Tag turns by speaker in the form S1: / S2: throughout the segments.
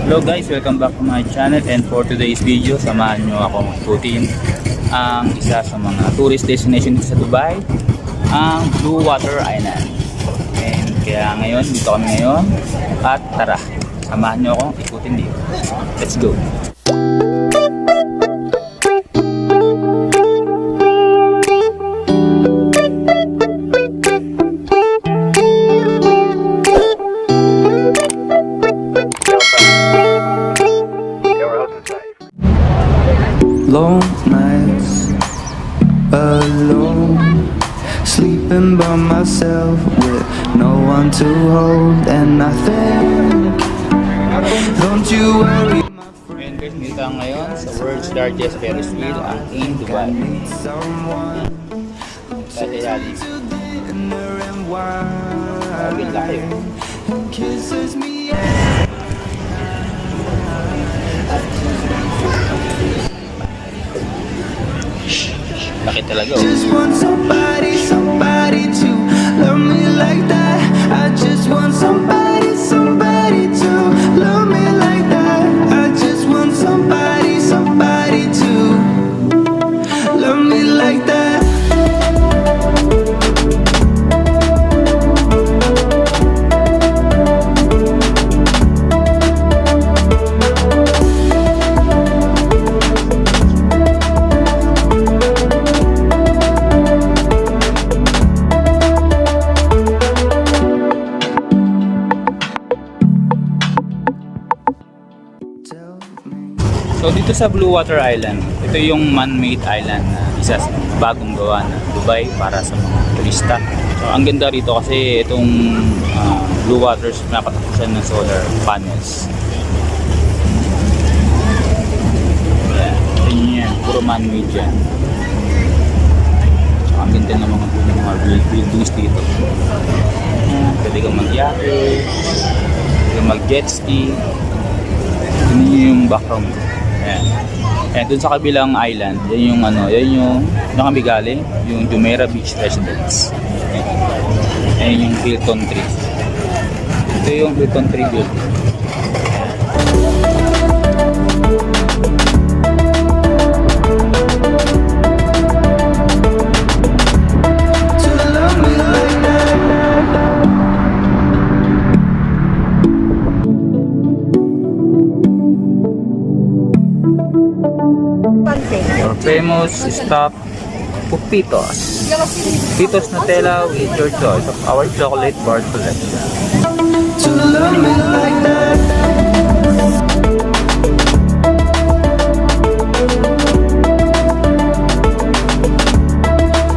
S1: Hello guys, welcome back to my channel, and for today's video, samahan nyo akong ikutin ang isa sa mga tourist destination dito sa Dubai, ang Blue Water Island. And kaya ngayon, dito kami ngayon, at tara, samahan nyo akong ikutin dito. Let's go!
S2: Long nights alone, sleeping by myself with no one to hold, and I think, don't you worry, my friend,
S1: And guys, dito tayo ngayon sa world's largest Ferris wheel, ang in Dubai.
S2: need someone who
S1: Dati
S2: takes
S1: dali.
S2: me to dinner and
S1: Sabi laki.
S2: wine and kisses me.
S1: Laki talaga oh.
S2: Just want somebody to love me like that. I just want somebody to love me like that. I just want somebody to love me like that.
S1: So dito sa Blue Water Island, ito yung man-made island na isa sa bagong gawa na Dubai para sa mga turista. So ang ganda rito kasi itong Blue Waters napatakusan ng solar panels. Yan, puro man-made yan. So ang ganda ng mga buildings dito. Pwede kang mag-yate, pwede kang mag-jet ski. Yun yung background ko. Ayan. And dun sa kabilang island, yan yung kami galing, yung Jumeirah Beach Residence. Ayan yung Hilton Tree. Ito yung Hilton Tree building.
S2: To love me like that.
S1: Our famous stop, Pupitos. Pupitos Nutella with your choice of our chocolate bar collection.
S2: To love me like that.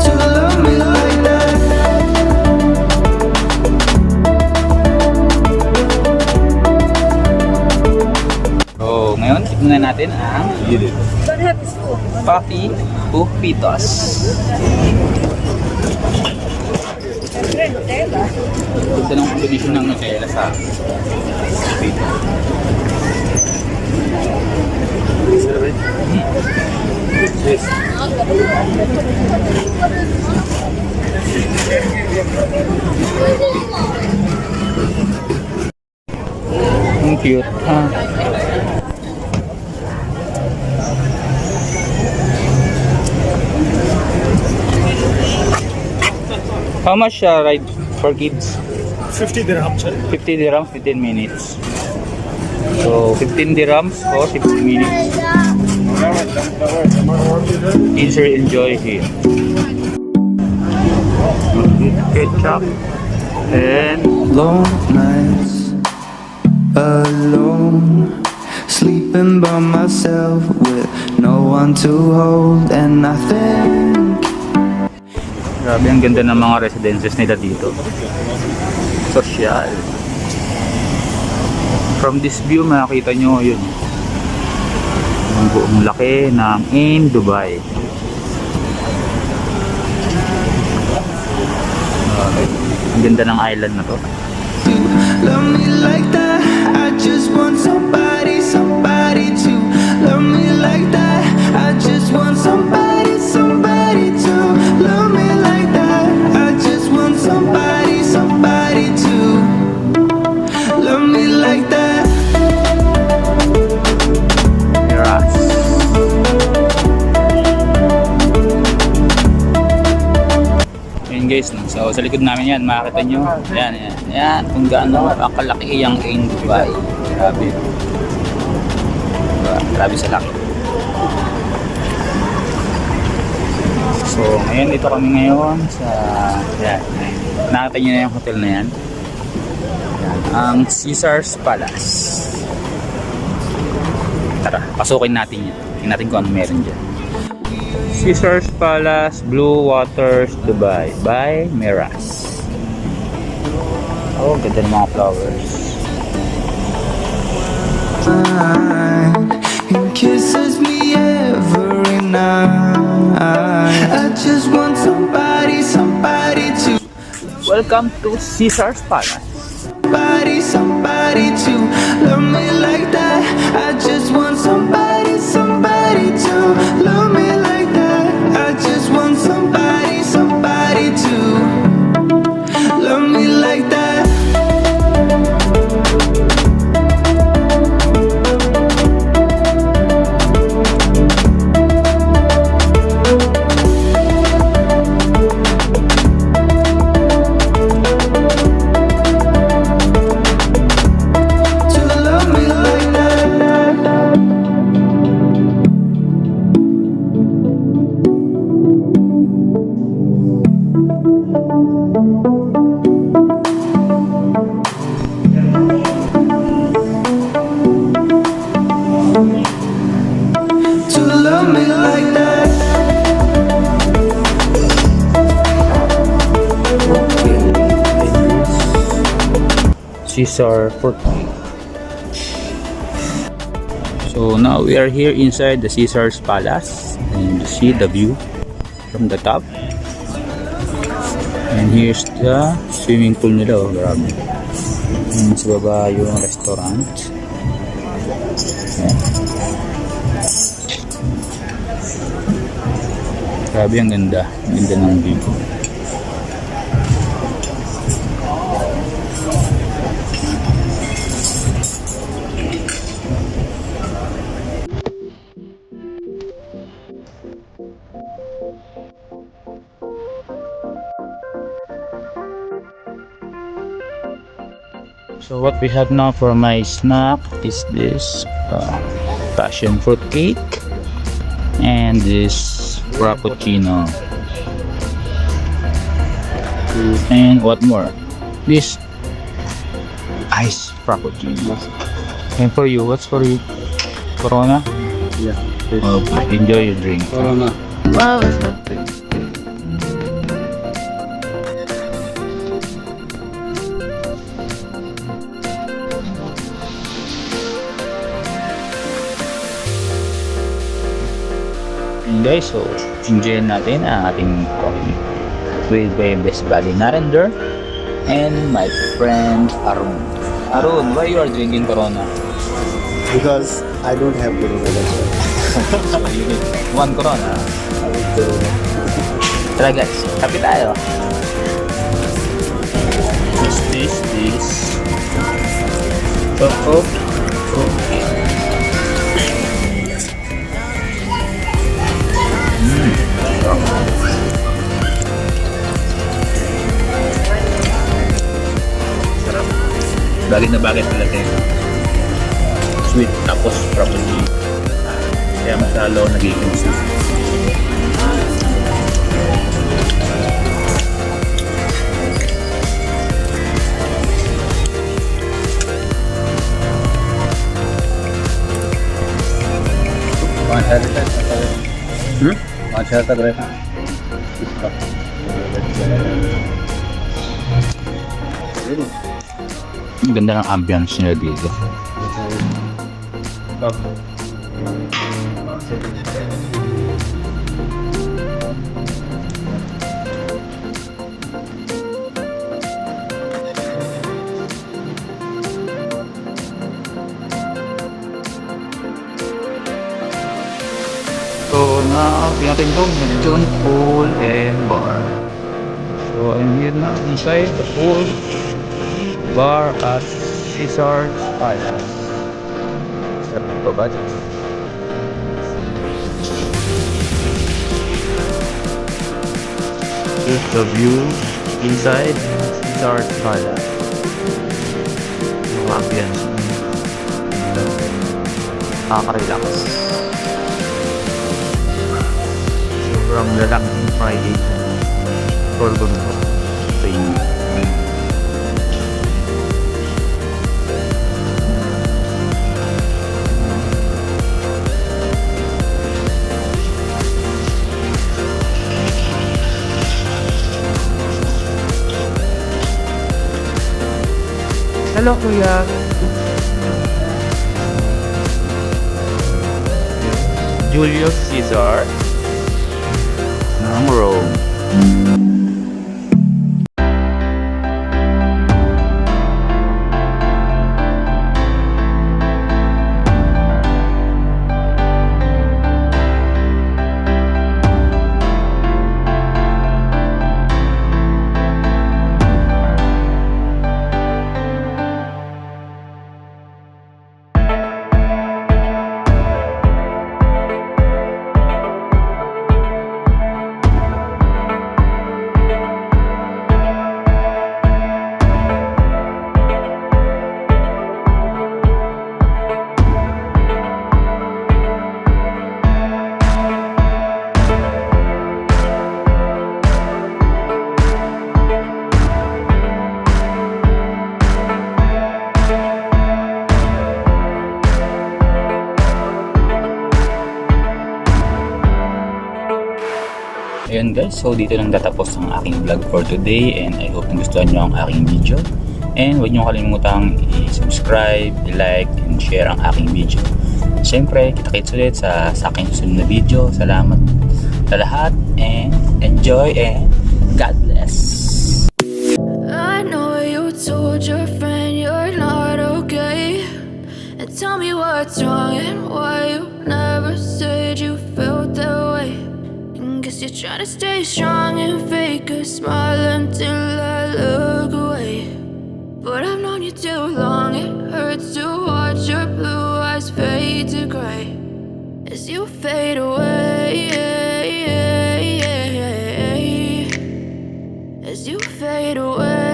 S2: To love me like that.
S1: So ngayon, tignan natin ang Coffee Pupitos. Ganda ng combination ng Nutella sa pito. Yes. Ang cute, ha? How much ride for kids?
S3: 50 dirham, sir.
S1: 50 dirhams, 15 minutes. So, 15 dirhams for 15 minutes. Kids will enjoy here. ketchup, and
S2: Long nights alone, sleeping by myself with no one to hold, and I think
S1: grabe ang ganda ng mga residences nila dito. Social. From this view makikita nyo yun, yung buong laki ng In Dubai. Ang ganda ng island na to.
S2: you love me like that. I just want somebody, somebody to love me like that. I just want somebody, somebody to love me like that. I just want somebody, somebody to love me like that.
S1: Miras. Ayun guys, no? So sa likod namin yan, makakita nyo. Yan, kung gaano kalaki yung In Dubai. Grabe. Grabe sa laki. So ngayon, dito kami ngayon sa, yan, nakita nyo na yung hotel na yan. Yan, ang Caesars Palace. Tara, pasukin natin yan. Tingnan natin kung ano meron dyan. Caesars Palace, Blue Waters, Dubai by Miras. Oh, ganda ng mga flowers.
S2: And kisses me every night. I just want somebody, somebody to
S1: Welcome to Caesars Palace.
S2: somebody, somebody to love me like that. I just want somebody, somebody to love me like that. I just want somebody, somebody to love me like that. To love me like that. To love me like that.
S1: Caesar Fort. So now we are here inside the Caesars Palace and you see the view from the top. And here's the swimming pool nila, oh, grabe. And sa baba yung restaurant. Ayan. Grabe, ang ganda. Ang ganda ng view. So what we have now for my snack is this passion fruit cake and this frappuccino. And what more? This ice frappuccino. And for you, what's for you? Corona?
S3: Yeah.
S1: Okay, enjoy your drink.
S3: Corona.
S1: Wow. And guys, so enjoy natin ang ating coffee with my best buddy Narendra and my friend Arun. Arun, why you are drinking Corona?
S3: Because I don't have Corona. That's why.
S1: So you need one Corona. Tara guys, kape tayo. This. Oh. Bagay na bagay talaga yun. Sweet tapos properly. Kaya mas lalo nagiging sweet.
S3: Masyata break.
S1: Ang ganda ng ambience nila dito. So, na-upin natin itong John Pool and Bar. So, I'm here na inside the pool bar at Caesar's Island. Sarap ito ba dyan? Here's the view inside Caesar's Island. Yung ambience. Nakaka-relax. Sobrang relaxing Friday. Todo nito sa inyo. Hello, Kuya. Julius Caesar ng Rome. Ayan guys, so dito lang tatapos ang aking vlog for today and I hope nagustuhan nyo ang aking video. And huwag nyo kalimutang i-subscribe, i-like, and share ang aking video. Siyempre, kita-kits ulit sa aking susunod na video. Salamat sa lahat and enjoy and God bless!
S4: I know you told your friend you're not okay, and tell me what's wrong and why you never said you felt that way. And guess you're trying to stay strong and fake a smile until I look away. But I've known you too long, it hurts to watch your blue eyes fade to gray as you fade away, as you fade away.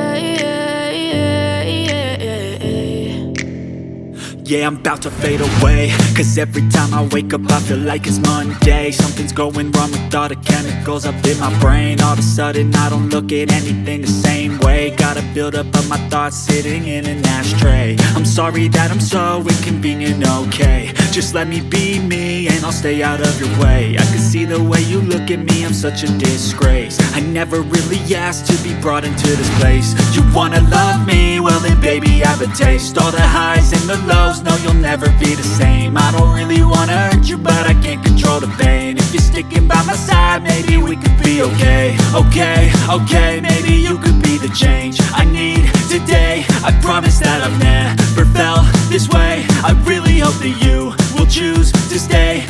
S5: Yeah, I'm about to fade away, cause every time I wake up I feel like it's Monday. Something's going wrong with all the chemicals up in my brain. All of a sudden I don't look at anything the same way. Gotta build up of my thoughts sitting in an ashtray. I'm sorry that I'm so inconvenient, okay. Just let me be me and I'll stay out of your way. I can see the way you look at me, I'm such a disgrace. I never really asked to be brought into this place. You wanna love me? Well then baby I have a taste. All the highs and the lows, no you'll never be the same. I don't really wanna hurt you but I can't control the pain. If you're sticking by my side maybe we could be okay. Okay, maybe you could be the change I need today. I promise that I've never felt this way. I really hope that you will choose to stay.